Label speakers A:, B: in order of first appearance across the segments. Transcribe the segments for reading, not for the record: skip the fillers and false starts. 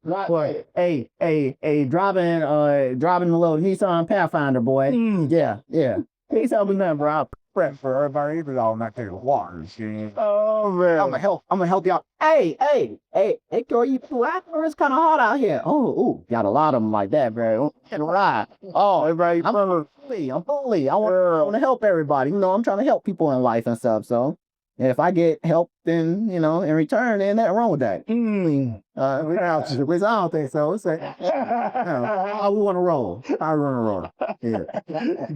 A: What? Hey, driving the little Nissan Pathfinder, boy. Yeah. Can't tell me nothing, bro.
B: Prep for everybody even all not take the water.
A: Oh man. I'm gonna help y'all. Hey, girl, you black or it's kind of hot out here. Oh, ooh, got a lot of them like that, bro. Right. Oh,
B: Everybody,
A: I'm bully. I want to help everybody. You know, I'm trying to help people in life and stuff. So, if I get help, then in return, then nothing wrong with that. Which I don't think so. It's like, how we want to roll. I want to roll. Yeah.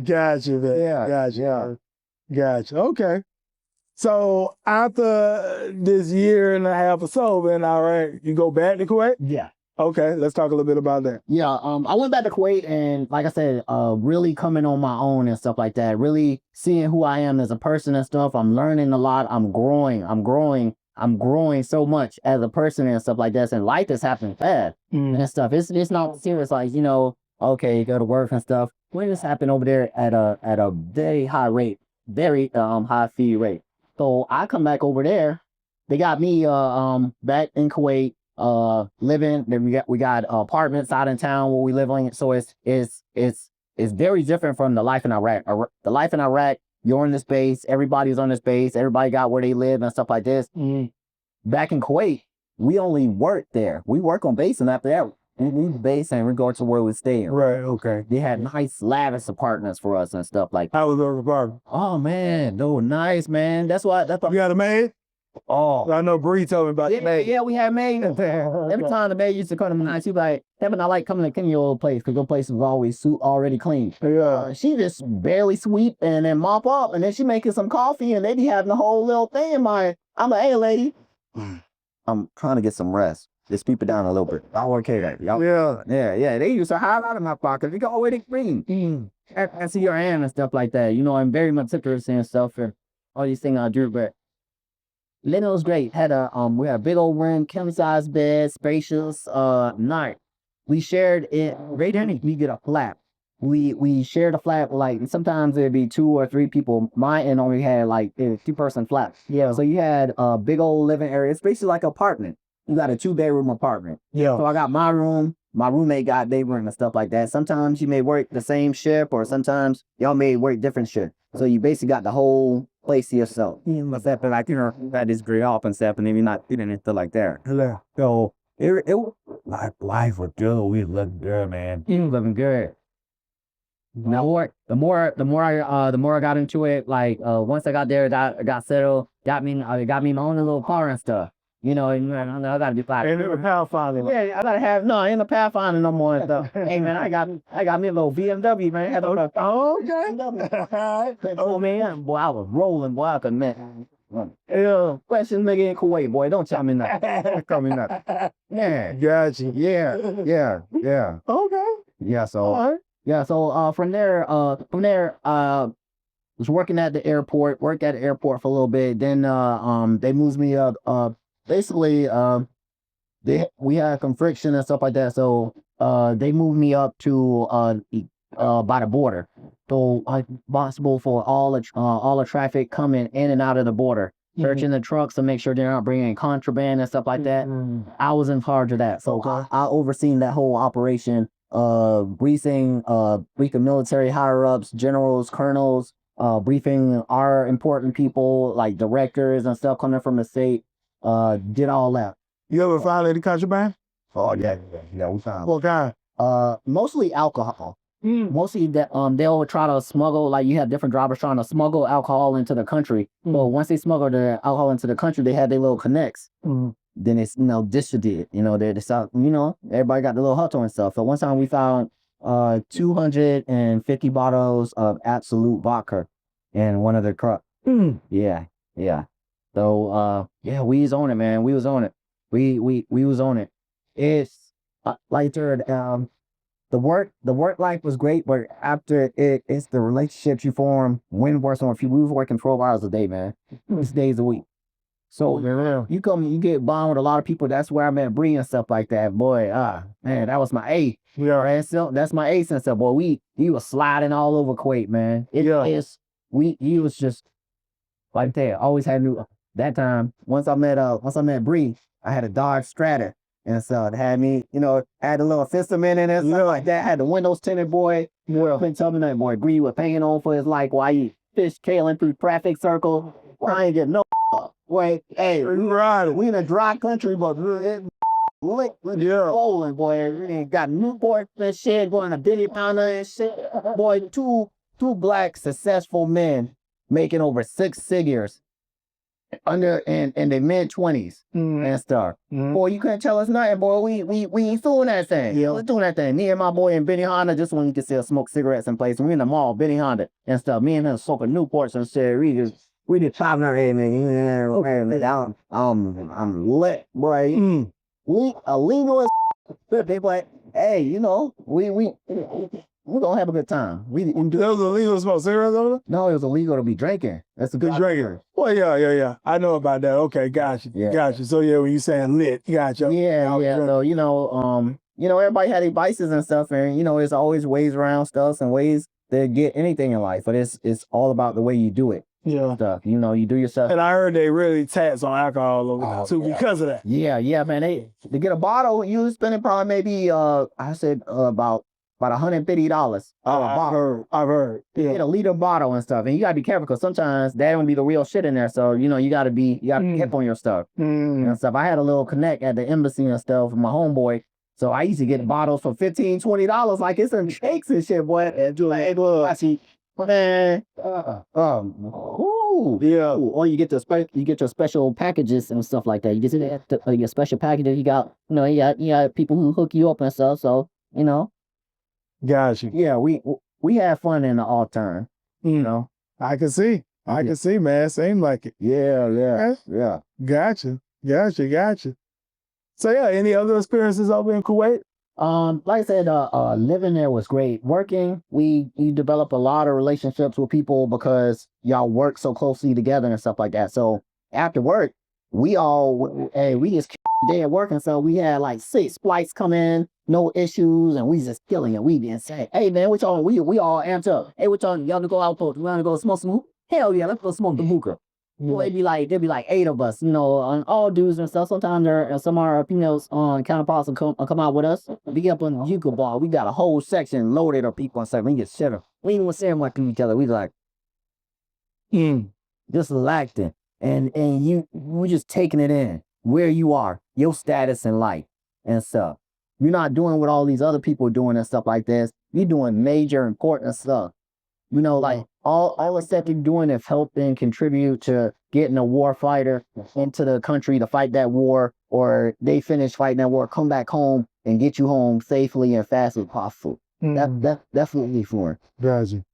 B: Gotcha, man.
A: Yeah.
B: Gotcha. Okay. So after this year and a half or so, man, all right, you go back to Kuwait?
A: Yeah.
B: Okay, let's talk a little bit about that.
A: Yeah, I went back to Kuwait and like I said, really coming on my own and stuff like that, really seeing who I am as a person and stuff. I'm learning a lot. I'm growing so much as a person and stuff like that. And life is happening fast and stuff. It's not serious like, okay, you go to work and stuff. When this happened over there at a very high rate, very high fee rate. So I come back over there. They got me back in Kuwait. Living. Then we got apartments out in town where we live on. So it's very different from the life in Iraq. The life in Iraq, you're in this base, everybody's on this base, everybody got where they live and stuff like this. Back in Kuwait, we only work there. We work on base, and after that, we leave base and we go to where we stay.
B: Right. Okay.
A: They had nice, lavish apartments for us and stuff like that.
B: How was those apartments?
A: Oh man, they were nice, man. That's why.
B: You got a maid?
A: Oh,
B: I know Bree told me about the maid.
A: Yeah, we had maid. Every time the maid used to come to my night, she'd be like, Devin, I like coming to clean your old place because your place was always already clean.
B: Yeah.
A: She just barely sweep and then mop up, and then she making some coffee, and they be having the whole little thing in my. I'm like, hey, lady, I'm trying to get some rest. Just keep it down a little bit. Y'all okay that? Yeah. They used to hide out of my pocket. They go away to clean. I see your hand and stuff like that. I'm very meticulous and stuff and all these things I do, but. Leno was great. We had a big old room, king size bed, spacious, night. We shared it right there. We get a flat. We shared a flat, like sometimes it'd be 2 or 3 people. Mine and only had like a 2-person flat. Yeah. So you had a big old living area. It's basically like an apartment. You got a 2-bedroom apartment.
B: Yeah.
A: So I got my room. My roommate got their room and stuff like that. Sometimes you may work the same shift, or sometimes y'all may work different shift. So you basically got the whole place to yourself. Except like that is great off and stuff, and then you're not feeling it like there.
B: Yeah.
A: So it
B: life was good. We looked good, man.
A: He was living good. Now the more I got into it, like once I got there, I got settled, got me my own little car and stuff. I gotta be flat.
B: And it was Pathfinder.
A: Yeah, I gotta have ain't a Pathfinder no more and stuff. Hey man, I got me a little BMW, man.
B: Okay.
A: Oh man, boy, I was rolling, boy. I could man. Yeah, questions nigga in Kuwait, boy. Don't tell me nothing. Tell me nothing. Yeah.
B: Gotcha.
A: Yeah.
B: Okay.
A: Yeah, so
B: All right.
A: yeah, so from there, was working at the airport, worked at the airport for a little bit. Then they moved me up. Basically, we had some friction and stuff like that. So they moved me up to by the border. So I'm responsible for all the traffic coming in and out of the border, searching the trucks to make sure they're not bringing contraband and stuff like that. I was in charge of that, so I overseen that whole operation. Briefing military higher ups, generals, colonels, briefing our important people like directors and stuff coming from the state. Did all that.
B: You ever found any contraband?
A: Oh yeah, we found.
B: What kind?
A: Mostly alcohol. Mostly that they'll try to smuggle, like you have different drivers trying to smuggle alcohol into the country. Well, once they smuggle the alcohol into the country, they have their little connects. Then it's distributed. They decide. Everybody got the little hutto and stuff. So one time we found 250 bottles of Absolute vodka in one of the trucks. Yeah. So we was on it, man. We was on it. We was on it. It's like the work life was great, but after it's the relationships you form when working on. We was working 12 hours a day, man. 6 days a week. So you get bond with a lot of people. That's where I met Bree and stuff like that. Boy, man, that was my A.
B: Yeah.
A: Right? So that's my ace and stuff. Boy, he was sliding all over Kuwait, man. He was just like that. Always had new that time. Once I met Bree, I had a Dodge Strata. And so it had me, had a little system in it and stuff like that. Had the windows tinted, boy. Been telling me that boy agree with paying on for his life while he fish kailing through traffic circle. I ain't getting no boy. Hey, we in a dry country, but it lit rolling, boy. We ain't got Newport and shit, going to Billy Pounder and shit. Boy, two black successful men making over 6 figures in their mid-20s and stuff. Boy, you couldn't tell us nothing, boy. We ain't doing that thing. Yeah. We're doing that thing. Me and my boy in Benny Honda, just when you can still smoke cigarettes in place. We in the mall, Benny Honda and stuff. Me and him smoking Newports and shit. We just popping our head, man. I'm lit, boy. We illegal as they like, hey, we're gonna have a good time.
B: It was illegal to smoke cigarettes over there?
A: No, it was illegal to be drinking. That's a good
B: drinking. Well, yeah. I know about that. Okay, gotcha. So when you saying lit, gotcha.
A: Yeah. So everybody had their vices and stuff, and there's always ways around stuff and ways to get anything in life. But it's all about the way you do it.
B: Yeah.
A: Stuff. You do yourself.
B: And I heard they really tax on alcohol over there too because of that.
A: Yeah, man. To get a bottle, you spending probably maybe about $150 a bottle.
B: I've heard.
A: Yeah. Get a liter bottle and stuff, and you gotta be careful because sometimes that don't be the real shit in there. So you gotta be hip on your stuff and stuff. I had a little connect at the embassy and stuff with my homeboy. So I used to get bottles for $15, $20 like it's in shakes and shit, boy. And do like, I see. Man, or you get your special packages and stuff like that. You get your special packages. You got people who hook you up and stuff. So
B: Gotcha.
A: Yeah, we have fun in the off turn.
B: I can see, man. Seems like it.
A: Yeah.
B: Gotcha. So any other experiences over in Kuwait?
A: Like I said, living there was great. Working, we develop a lot of relationships with people because y'all work so closely together and stuff like that. So after work, we just day at work, and so we had like 6 flights come in, no issues, and we just killing it. We been saying, hey man, we all amped up. Hey, y'all to go out for? We want to go smoke some hookah? Hell yeah, let's go smoke the hookah. Well, there'd be like 8 of us, on all dudes and stuff. Sometimes some of our females counterparts will come out with us. We get up on the hookah bar. We got a whole section loaded of people and stuff. We get shit up. We ain't even saying much to each other. We like, just relaxing, and we just taking it in where you are, your status in life and stuff. You're not doing what all these other people are doing and stuff like this. You're doing major important stuff. Like all the stuff you're doing is helping contribute to getting a war fighter into the country to fight that war, or they finish fighting that war, come back home and get you home safely and fast as possible. That's definitely for it.
B: Gotcha.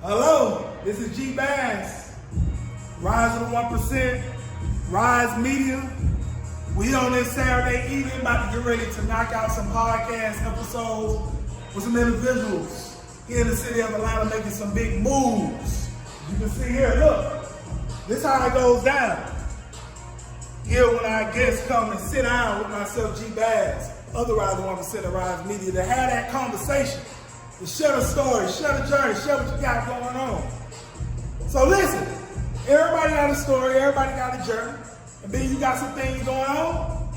C: Hello, this is G Bass, Rise of the 1%, Rise Media. We on this Saturday evening about to get ready to knock out some podcast episodes with some individuals here in the city of Atlanta making some big moves. You can see here, look, this is how it goes down. Here when our guests come and sit down with myself, G Bass, otherwise the 1% of Rise Media, to have that conversation, to share the story, share the journey, share what you got going on. So listen, everybody got a story, everybody got a journey, and then you got some things going on,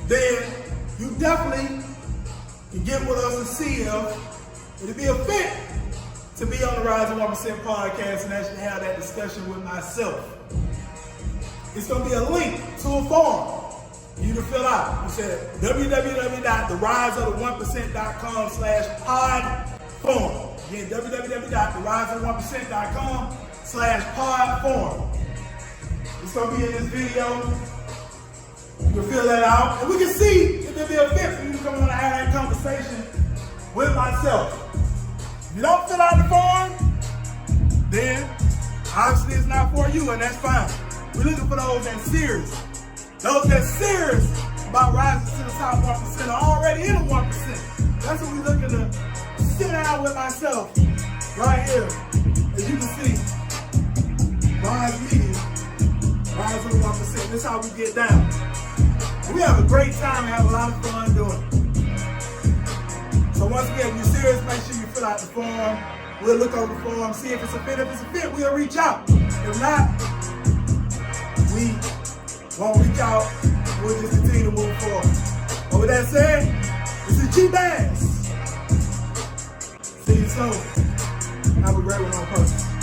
C: then you definitely can get with us and see if it'll be a fit to be on the Rise of 1% podcast and actually have that discussion with myself. It's going to be a link to a form for you to fill out. You said www.theriseof1%.com/pod-form. Again, www.theriseof1%.com/pod-form. It's going to be in this video. You can fill that out, and we can see if it'll be a fit for you to come on and have that conversation with myself. If you don't fill out the form, then obviously it's not for you, and that's fine. We're looking for those that's serious. Those that's serious about rising to the top 1% are already in the 1%. That's what we're looking to sit down with myself right here. As you can see, Rise Media, Rise of the 1%. This is how we get down. We have a great time and have a lot of fun doing it. So once again, if you're serious, make sure you fill out the form. We'll look over the form, see if it's a fit. If it's a fit, we'll reach out. If not, we won't reach out. We'll just continue to move forward. But with that said, this is G Bass. See you soon. Have a great one on purpose.